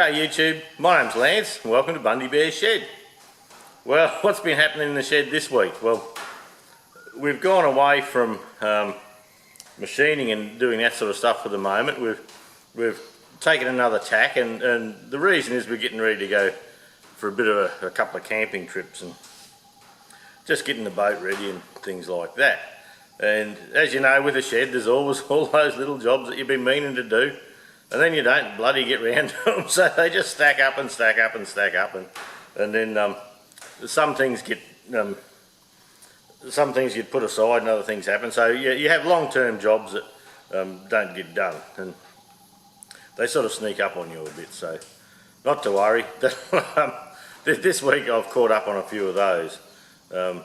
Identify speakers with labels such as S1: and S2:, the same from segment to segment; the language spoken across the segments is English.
S1: G'day YouTube, my name's Lance and welcome to Bundy Bears Shed. Well, what's been happening in the shed this week? Well, we've gone away from machining and doing that sort of stuff for the moment. We've taken another tack and the reason is we're getting ready to go for a bit of a couple of camping trips and just getting the boat ready and things like that. And as you know, with a shed there's always all those little jobs that you've been meaning to do, and then you don't bloody get round to them, so they just stack up and stack up and stack up, and then some things get put aside and other things happen. So you have long-term jobs that don't get done, and they sort of sneak up on you a bit. So not to worry. This week I've caught up on a few of those. I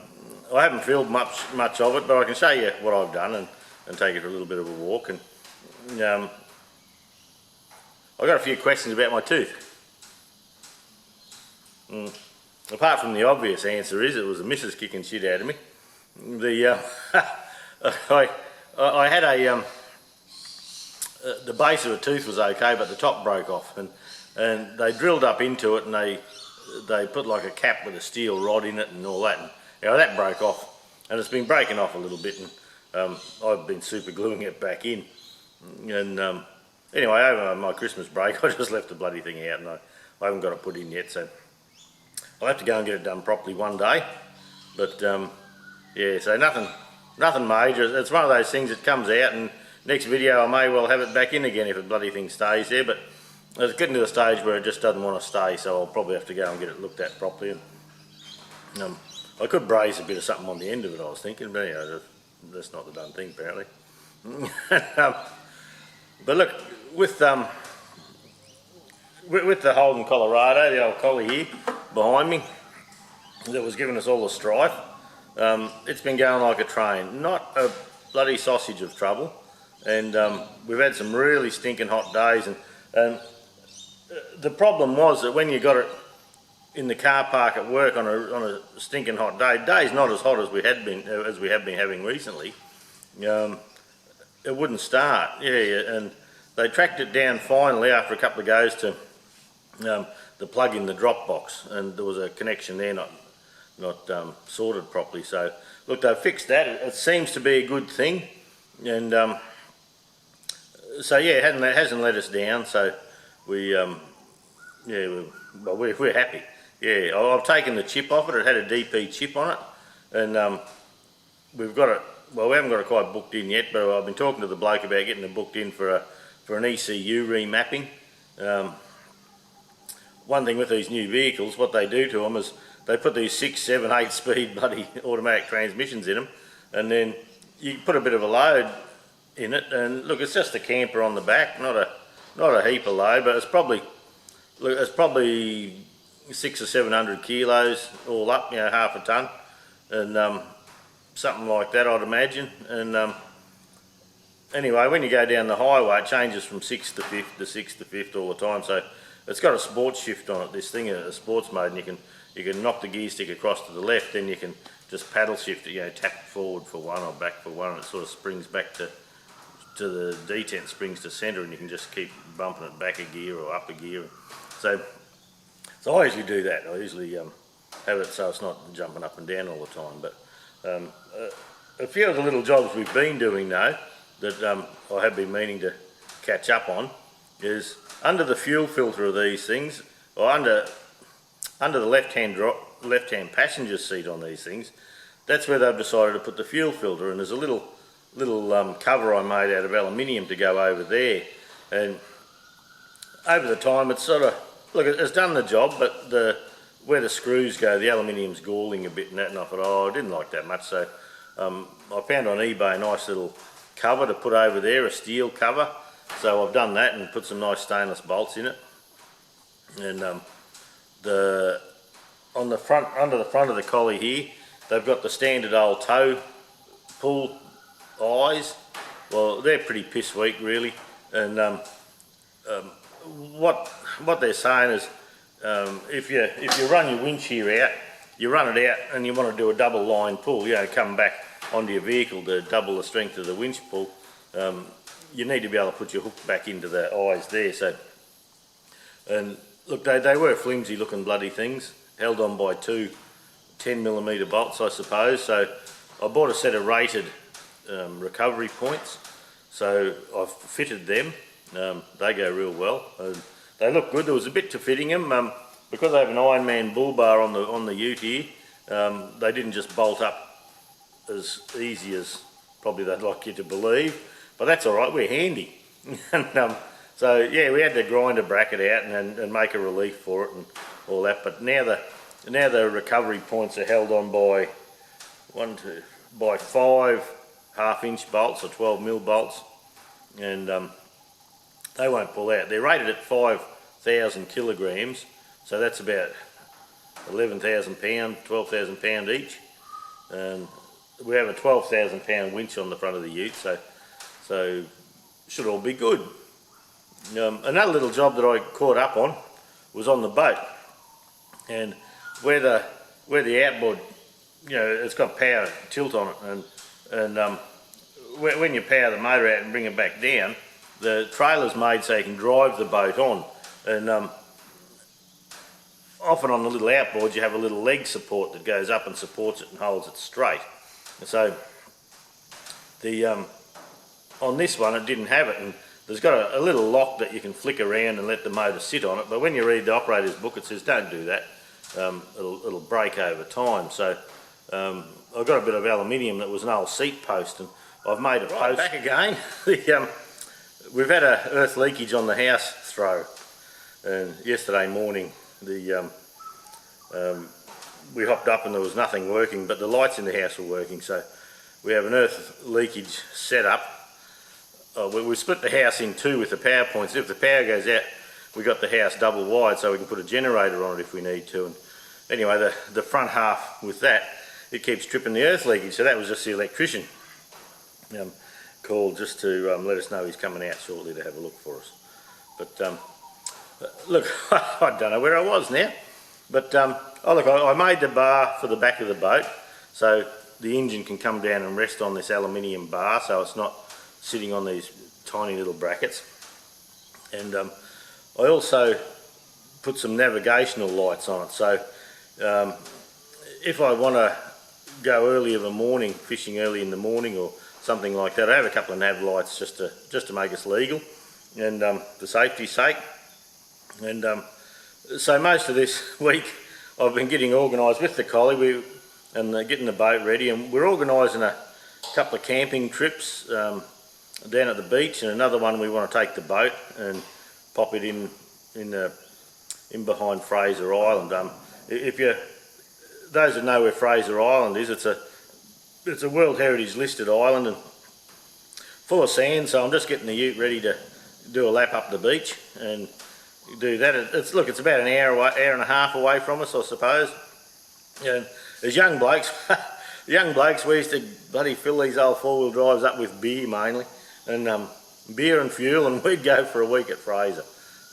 S1: haven't filmed much of it, but I can show you what I've done and take it for a little bit of a walk. And I've got a few questions about my tooth. Apart from the obvious answer is it was the missus kicking shit out of me. I had the base of the tooth was okay, but the top broke off, and they drilled up into it and they put like a cap with a steel rod in it and all that, and that broke off, and it's been breaking off a little bit, and I've been super gluing it back in, and anyway, over my Christmas break I just left the bloody thing out, and I haven't got it put in yet, so I'll have to go and get it done properly one day. But yeah, so nothing major. It's one of those things that comes out, and next video I may well have it back in again if the bloody thing stays there, but it's getting to the stage where it just doesn't want to stay, so I'll probably have to go and get it looked at properly. And I could braze a bit of something on the end of it, I was thinking, but yeah, that's not the done thing apparently. But look, with the Holden Colorado, the old Collie here behind me, that was giving us all the strife, it's been going like a train, not a bloody sausage of trouble, and we've had some really stinking hot days, and the problem was that when you got it in the car park at work on a stinking hot day, day's not as hot as we have been having recently, it wouldn't start. Yeah, and they tracked it down finally after a couple of goes to the plug in the drop box, and there was a connection there not sorted properly. So look, they've fixed that. It seems to be a good thing, and so yeah, it hasn't let us down. So we're happy. Yeah, I've taken the chip off it. It had a DP chip on it, and we've got it. Well, we haven't got it quite booked in yet, but I've been talking to the bloke about getting it booked in for an ECU remapping. One thing with these new vehicles, what they do to them is they put these 6, 7, 8 speed bloody automatic transmissions in them, and then you put a bit of a load in it, and look, it's just a camper on the back, not a heap of load, but it's probably 600 or 700 kilos all up, half a ton, and something like that I'd imagine. And anyway, when you go down the highway it changes from 6th to 5th to 6th to 5th all the time, so it's got a sports shift on it, this thing, a sports mode, and you can knock the gear stick across to the left, then you can just paddle shift it, tap forward for one or back for one, and it sort of springs back to the detent, springs to centre, and you can just keep bumping it back a gear or up a gear. So I usually do that. I usually have it so it's not jumping up and down all the time. But a few of the little jobs we've been doing though, that I have been meaning to catch up on, is under the fuel filter of these things, or under the left-hand passenger seat on these things, that's where they've decided to put the fuel filter, and there's a little cover I made out of aluminium to go over there, and over the time it's sort of, look, it's done the job, but where the screws go, the aluminium's galling a bit and that, and I thought, I didn't like that much, so I found on eBay a nice little cover to put over there, a steel cover, so I've done that and put some nice stainless bolts in it, and under the front of the Collie here, they've got the standard old toe pull eyes. Well, they're pretty piss weak really, and what they're saying is if you run your winch here out, you run it out and you want to do a double line pull, come back onto your vehicle to double the strength of the winch pull, you need to be able to put your hook back into the eyes there. So, and look, they were flimsy looking bloody things, held on by two 10mm bolts, I suppose. So I bought a set of rated recovery points, so I've fitted them. They go real well. They look good. There was a bit to fitting them because I have an Ironman bull bar on the ute here. They didn't just bolt up as easy as probably they'd like you to believe, but that's all right. We're handy. And, so yeah, we had to grind a bracket out and make a relief for it and all that. But now the recovery points are held on by by 5 half-inch bolts or 12mm bolts, and they won't pull out. They're rated at 5,000 kilograms, so that's about 11,000 pound, 12,000 pound each. And we have a 12,000 pound winch on the front of the ute, so should all be good. Another little job that I caught up on was on the boat, and where the outboard, it's got power tilt on it, and when you power the motor out and bring it back down, the trailer's made so you can drive the boat on, and often on the little outboard you have a little leg support that goes up and supports it and holds it straight. So on this one it didn't have it, and there's got a little lock that you can flick around and let the motor sit on it, but when you read the operator's book it says don't do that. It'll break over time. So I've got a bit of aluminium that was an old seat post, and I've made a post. Back again. We've had a earth leakage on the house throw, and yesterday morning we hopped up and there was nothing working, but the lights in the house were working. So we have an earth leakage set up. We split the house in two with the power points. If the power goes out, we got the house double wide so we can put a generator on it if we need to. And anyway, the front half with that, it keeps tripping the earth leakage. So that was just the electrician called just to let us know he's coming out shortly to have a look for us. But look, I don't know where I was now. But I made the bar for the back of the boat so the engine can come down and rest on this aluminium bar, so it's not sitting on these tiny little brackets. And I also put some navigational lights on it, so if I want to go early in the morning, fishing early in the morning or something like that, I have a couple of nav lights just to make us legal and for safety's sake. And so most of this week I've been getting organised with the Collie and getting the boat ready, and we're organising a couple of camping trips down at the beach, and another one we want to take the boat and pop it in behind Fraser Island. Those that know where Fraser Island is, it's a World Heritage listed island and full of sand, so I'm just getting the ute ready to do a lap up the beach and do that. It's about an hour and a half away from us, I suppose. And as young blokes, we used to bloody fill these old four-wheel drives up with beer mainly, and beer and fuel, and we'd go for a week at Fraser.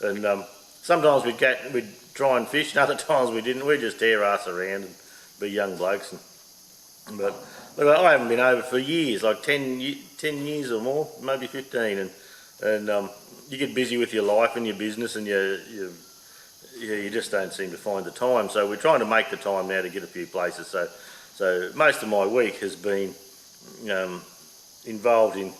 S1: And sometimes we'd try and fish, and other times we didn't. We'd just tear ass around and be young blokes. But look, I haven't been over for years, like 10 years or more, maybe 15, and you get busy with your life and your business, and you just don't seem to find the time. So we're trying to make the time now to get a few places. So most of my week has been involved in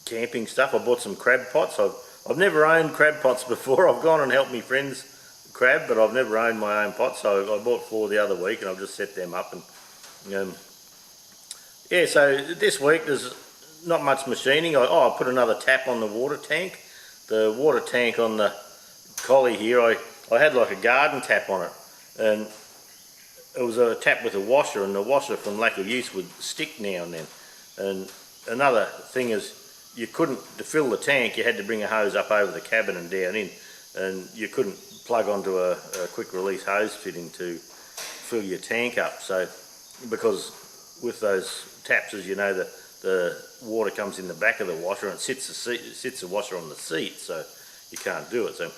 S1: camping stuff. I bought some crab pots. I've never owned crab pots before. I've gone and helped my friends crab, but I've never owned my own pots. So I bought 4 the other week, and I've just set them up. And yeah, so this week there's not much machining. I put another tap on the water tank. The water tank on the Collie here, I had like a garden tap on it, and it was a tap with a washer, and the washer from lack of use would stick now and then. And another thing is, you couldn't, to fill the tank, you had to bring a hose up over the cabin and down in, and you couldn't plug onto a quick release hose fitting to fill your tank up. So because with those taps, as you know, the water comes in the back of the washer and it sits the washer on the seat, so you can't do it. So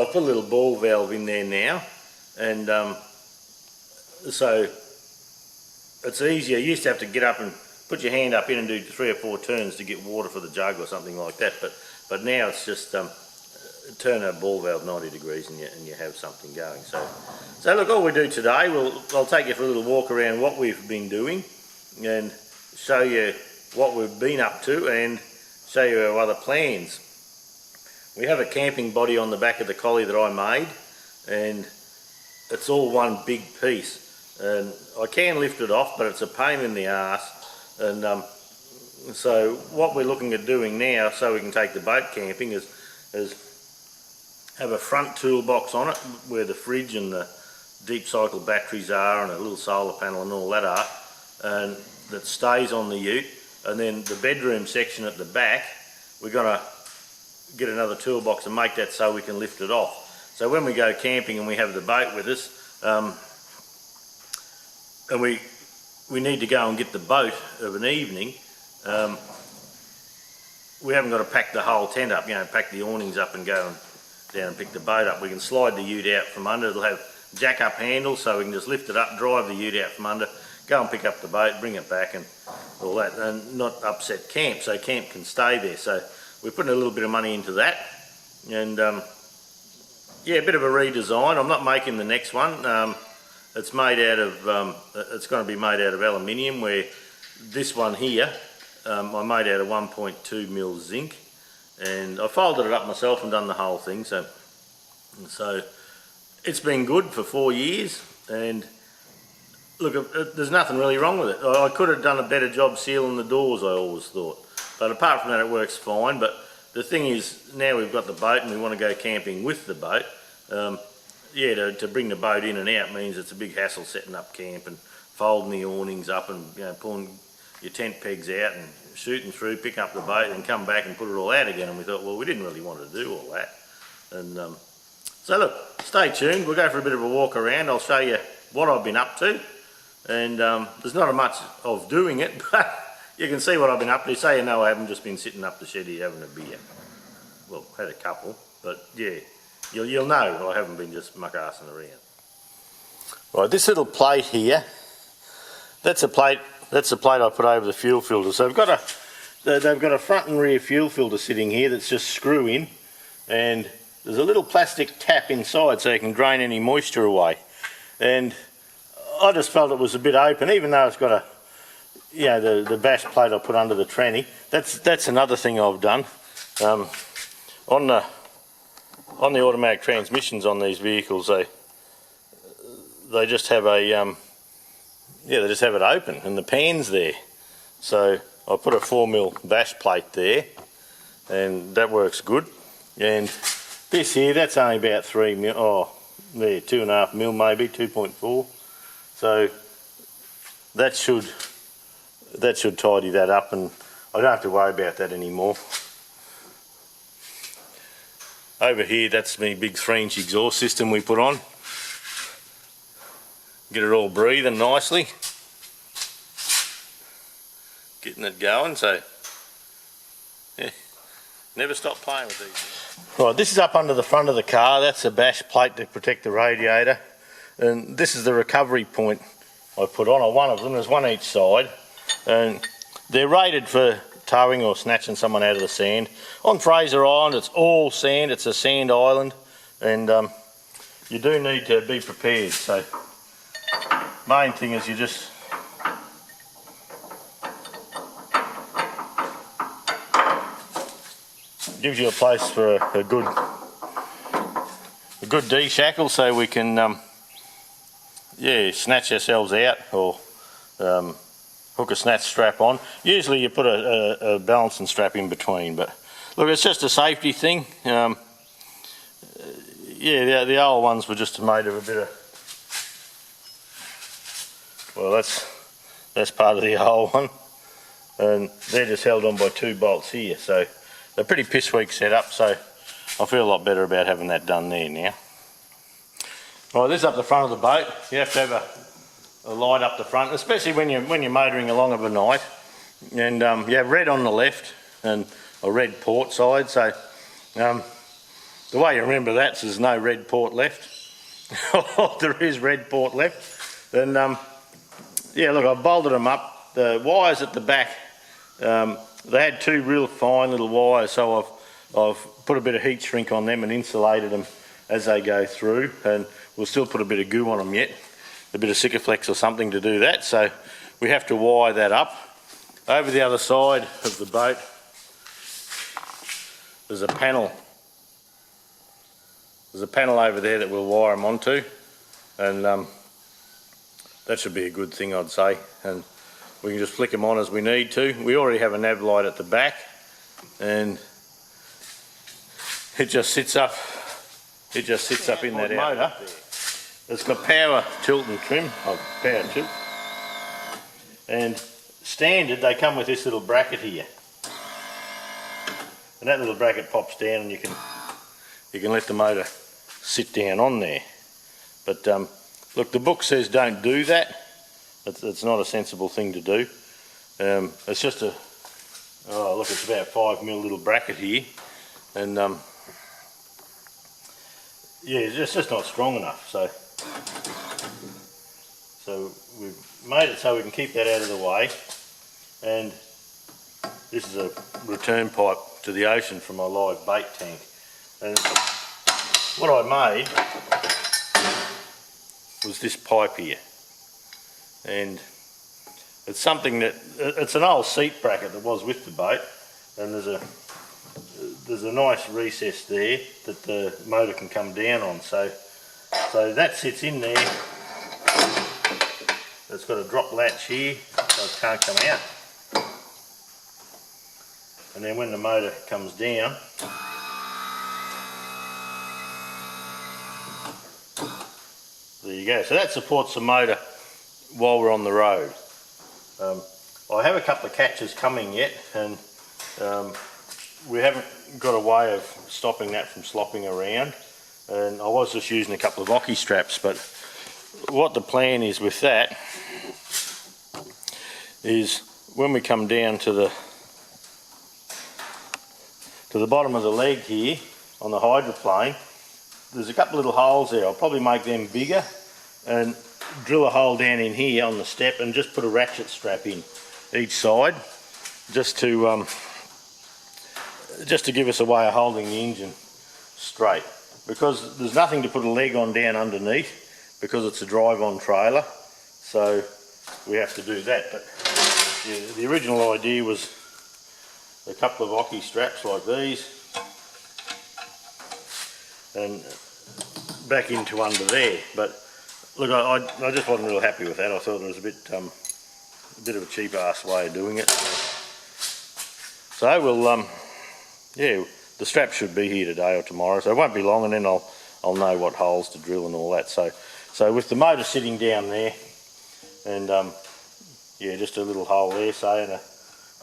S1: I've put a little ball valve in there now, and so it's easier. You used to have to get up and put your hand up in and do 3 or 4 turns to get water for the jug or something like that, but now it's just turn that ball valve 90 degrees and you have something going. So look, all we do today, I'll take you for a little walk around what we've been doing and show you what we've been up to and show you our other plans. We have a camping body on the back of the Collie that I made, and it's all one big piece, and I can lift it off, but it's a pain in the arse. And so what we're looking at doing now, so we can take the boat camping, is have a front toolbox on it where the fridge and the deep cycle batteries are and a little solar panel and all that are, and that stays on the ute. And then the bedroom section at the back, we're going to get another toolbox and make that so we can lift it off. So when we go camping and we have the boat with us, and we need to go and get the boat of an evening, we haven't got to pack the whole tent up, pack the awnings up and go down and pick the boat up. We can slide the ute out from under. It'll have jack up handles, so we can just lift it up, drive the ute out from under, go and pick up the boat, bring it back and all that, and not upset camp, so camp can stay there. So we're putting a little bit of money into that, and yeah, a bit of a redesign. I'm not making the next one. It's made out of, it's going to be made out of aluminium, where this one here, I made out of 1.2 mil zinc, and I folded it up myself and done the whole thing. So it's been good for 4 years, and look, there's nothing really wrong with it. I could have done a better job sealing the doors, I always thought, but apart from that it works fine. But the thing is, now we've got the boat and we want to go camping with the boat. Yeah, to bring the boat in and out means it's a big hassle setting up camp and folding the awnings up and pulling your tent pegs out and shooting through, pick up the boat and come back and put it all out again. And we thought, well, we didn't really want to do all that. And so look, stay tuned. We'll go for a bit of a walk around. I'll show you what I've been up to. And there's not much of doing it, but you can see what I've been up to. So you know, I haven't just been sitting up the shed here having a beer. Well, had a couple, but yeah, you'll know I haven't been just muck-arsing around. Right, this little plate here, that's a plate I put over the fuel filter. So they've got a front and rear fuel filter sitting here that's just screw in, and there's a little plastic tap inside so you can drain any moisture away. And I just felt it was a bit open, even though it's got a, the bash plate I put under the tranny. That's another thing I've done. On the automatic transmissions on these vehicles, they just have a they just have it open and the pan's there. So I put a 4mm bash plate there, and that works good. And this here, that's only about 3mm. Oh, there, 2.5mm maybe, 2.4. So that should tidy that up, and I don't have to worry about that anymore. Over here, that's my big 3-inch exhaust system we put on. Get it all breathing nicely. Getting it going, so yeah, never stop playing with these. Right, this is up under the front of the car. That's a bash plate to protect the radiator. And this is the recovery point I put on one of them. There's one each side, and they're rated for towing or snatching someone out of the sand. On Fraser Island, it's all sand. It's a sand island, and you do need to be prepared. So main thing is you just gives you a place for a good de-shackle, so we can snatch ourselves out, or hook a snatch strap on. Usually you put a balancing strap in between, but look, it's just a safety thing. The old ones were just made of a bit of, well, that's part of the old one, and they're just held on by 2 bolts here, so they're pretty piss weak setup. So I feel a lot better about having that done there now. Right, this is up the front of the boat. You have to have a light up the front, especially when you're motoring along of a night. And you have red on the left and a red port side. So the way you remember that is there's no red port left. There is red port left. And yeah, look, I've bolted them up. The wires at the back, they had 2 real fine little wires, so I've put a bit of heat shrink on them and insulated them as they go through, and we'll still put a bit of goo on them yet, a bit of Sikaflex or something to do that, so we have to wire that up. Over the other side of the boat there's a panel. There's a panel over there that we'll wire them onto, and that should be a good thing, I'd say, and we can just flick them on as we need to. We already have a nav light at the back, and it just sits up in that motor. It's got power tilt and trim, power tilt, and standard they come with this little bracket here, and that little bracket pops down and you can let the motor sit down on there. But look, the book says don't do that. It's not a sensible thing to do. It's just a, oh look, it's about 5mm little bracket here, and yeah, it's just not strong enough. So we've made it so we can keep that out of the way, and this is a return pipe to the ocean from my live bait tank. And what I made was this pipe here, and it's something that, it's an old seat bracket that was with the boat, and there's a nice recess there that the motor can come down on, so that sits in there. It's got a drop latch here so it can't come out, and then when the motor comes down, there you go. So that supports the motor while we're on the road. I have a couple of catches coming yet, and we haven't got a way of stopping that from slopping around, and I was just using a couple of Ocky straps, but what the plan is with that is when we come down to the bottom of the leg here on the hydroplane, there's a couple of little holes there. I'll probably make them bigger and drill a hole down in here on the step and just put a ratchet strap in each side, just to give us a way of holding the engine straight, because there's nothing to put a leg on down underneath because it's a drive-on trailer, so we have to do that. But yeah, the original idea was a couple of Ocky straps like these and back into under there. But look, I just wasn't real happy with that. I thought it was a bit of a cheap ass way of doing it. So we'll yeah, the strap should be here today or tomorrow, so it won't be long, and then I'll know what holes to drill and all that. So with the motor sitting down there, and yeah, just a little hole there, and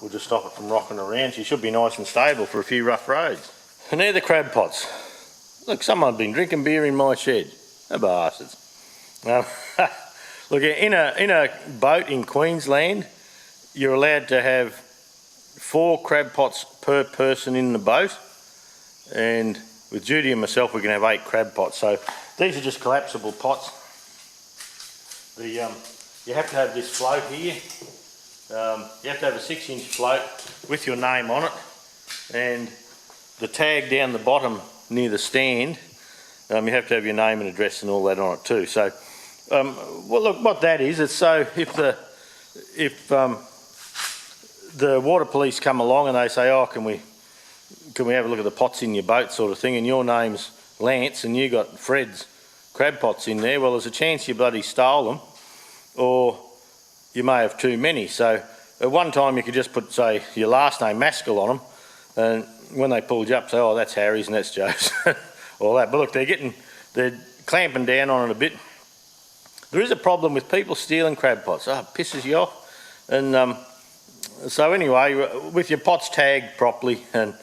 S1: we'll just stop it from rocking around. She should be nice and stable for a few rough roads. And there are the crab pots. Look, someone's been drinking beer in my shed. The bastards. Look, in a boat in Queensland, you're allowed to have 4 crab pots per person in the boat, and with Judy and myself we can have 8 crab pots. So these are just collapsible pots. You have to have this float here. You have to have a 6-inch float with your name on it, and the tag down the bottom near the stand, you have to have your name and address and all that on it too. So well, look, what that is, it's so if the water police come along and they say, oh, can we have a look at the pots in your boat, sort of thing, and your name's Lance and you got Fred's crab pots in there, well, there's a chance you bloody stole them, or you may have too many. So at one time you could just put, say, your last name, Maskell, on them, and when they pulled you up, say, oh, that's Harry's and that's Joe's, all that. But look, they're clamping down on it a bit. There is a problem with people stealing crab pots. Oh, it pisses you off. And so anyway, with your pots tagged properly and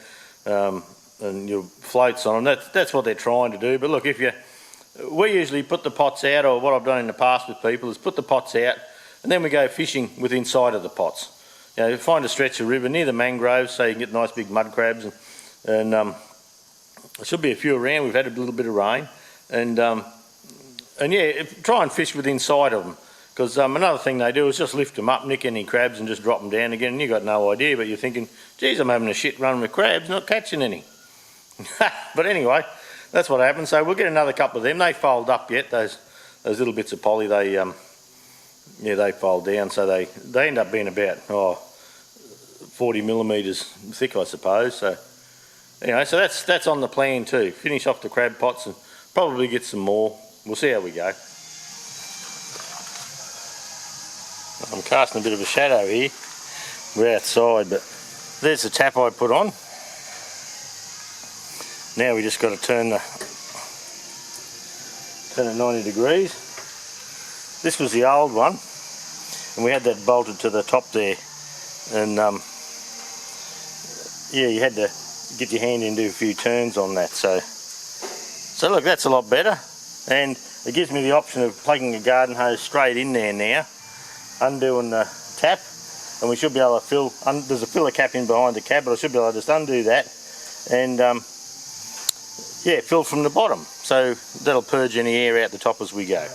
S1: your floats on them, that's what they're trying to do. But look, we usually put the pots out, or what I've done in the past with people is put the pots out, and then we go fishing with inside of the pots. You know, find a stretch of river near the mangroves so you can get nice big mud crabs, and there should be a few around. We've had a little bit of rain, and yeah, try and fish with inside of them, because another thing they do is just lift them up, nick any crabs and just drop them down again, and you've got no idea, but you're thinking, geez, I'm having a shit run with crabs, not catching any. But anyway, that's what happened. So we'll get another couple of them. They fold up yet, those little bits of poly, they fold down, so they end up being about 40 millimetres thick, I suppose. So anyway, so that's on the plan too. Finish off the crab pots and probably get some more. We'll see how we go. I'm casting a bit of a shadow here. We're outside, but there's the tap I put on. Now we just got to turn it 90 degrees. This was the old one, and we had that bolted to the top there, and yeah, you had to get your hand in and do a few turns on that. So look, that's a lot better, and it gives me the option of plugging a garden hose straight in there now, undoing the tap, and we should be able to fill. There's a filler cap in behind the cab, but I should be able to just undo that and yeah, fill from the bottom. So that'll purge any air out the top as we go.